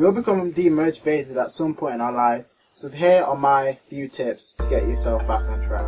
We all become demotivated at some point in our life, so here are my few tips to get yourself back on track.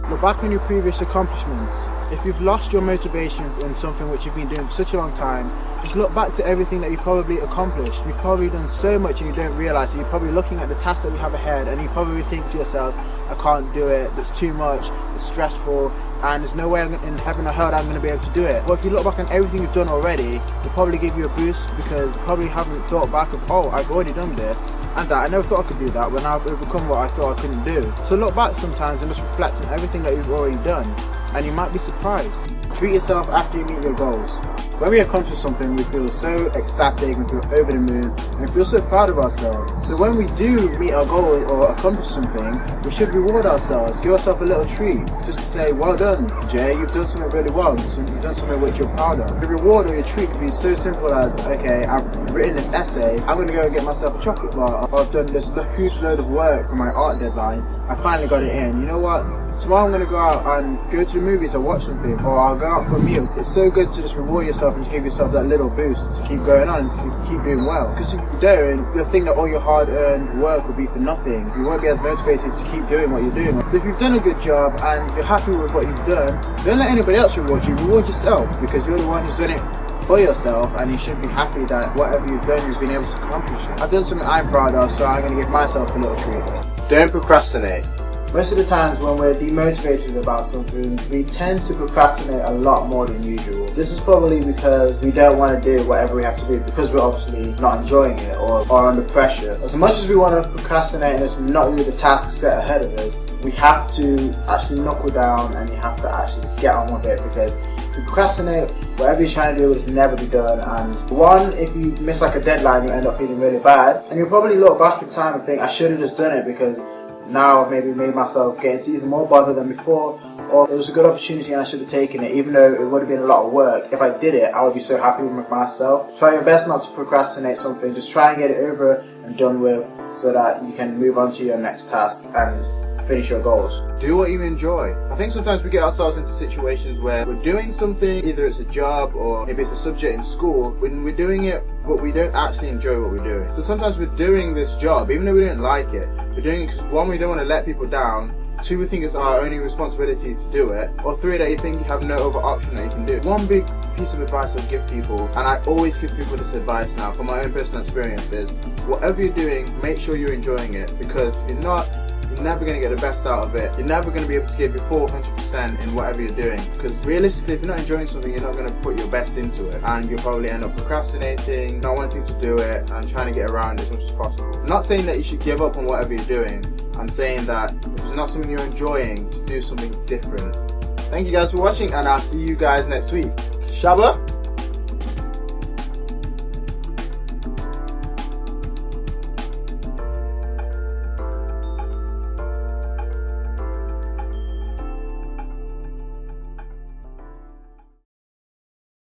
Look back on your previous accomplishments. If you've lost your motivation in something which you've been doing for such a long time, just look back to everything that you've probably accomplished. You've probably done so much and you don't realise it. You're probably looking at the tasks that you have ahead and you probably think to yourself, I can't do it, it's too much, it's stressful, and there's no way in heaven or hell that I'm going to be able to do it. But if you look back on everything you've done already, it'll probably give you a boost because you probably haven't thought back of, oh, I've already done this and that. I never thought I could do that when I've overcome what I thought I couldn't do. So look back sometimes and just reflect on everything that you've already done, and you might be surprised. Treat yourself after you meet your goals. When we accomplish something, we feel so ecstatic, we feel over the moon, and we feel so proud of ourselves. So when we do meet our goal or accomplish something, we should reward ourselves, give ourselves a little treat, just to say, well done, Jay, you've done something really well, you've done something which you're proud of. The reward or your treat could be so simple as, okay, I've written this essay, I'm going to go and get myself a chocolate bar, I've done this huge load of work for my art deadline, I finally got it in. You know what? Tomorrow I'm going to go out and go to the movies or watch something, or I'll go out for a meal. It's so good to just reward yourself and give yourself that little boost to keep going on and keep doing well. Because if you don't, you'll think that all your hard-earned work will be for nothing. You won't be as motivated to keep doing what you're doing. So if you've done a good job and you're happy with what you've done, don't let anybody else reward you. Reward yourself, because you're the one who's done it for yourself, and you should be happy that whatever you've done, you've been able to accomplish it. I've done something I'm proud of, so I'm going to give myself a little treat. Don't procrastinate. Most of the times when we're demotivated about something, we tend to procrastinate a lot more than usual. This is probably because we don't want to do whatever we have to do because we're obviously not enjoying it or are under pressure. As much as we want to procrastinate and just not do the tasks set ahead of us, we have to actually knuckle down and you have to actually just get on with it, because if you procrastinate, whatever you're trying to do will never be done. And one, if you miss like a deadline, you'll end up feeling really bad, and you'll probably look back in time and think, I should have just done it, because now I've maybe made myself get into even more bother than before, or it was a good opportunity and I should have taken it, even though it would have been a lot of work. If I did it, I would be so happy with myself. Try your best not to procrastinate something, just try and get it over and done with, so that you can move on to your next task and finish your goals. Do what you enjoy. I think sometimes we get ourselves into situations where we're doing something, either it's a job or maybe it's a subject in school, when we're doing it but we don't actually enjoy what we're doing. So sometimes we're doing this job even though we don't like it. We're doing it because one, we don't want to let people down, two, we think it's our only responsibility to do it, or three, that you think you have no other option that you can do. One big piece of advice I'll give people, and I always give people this advice now from my own personal experience, is whatever you're doing, make sure you're enjoying it, because if you're not, you're never going to get the best out of it. You're never going to be able to give your 400% in whatever you're doing, because realistically, if you're not enjoying something, you're not going to put your best into it, and you'll probably end up procrastinating, not wanting to do it, and trying to get around it as much as possible. I'm not saying that you should give up on whatever you're doing. I'm saying that if it's not something you're enjoying, to do something different. Thank you guys for watching, and I'll see you guys next week. Shabba!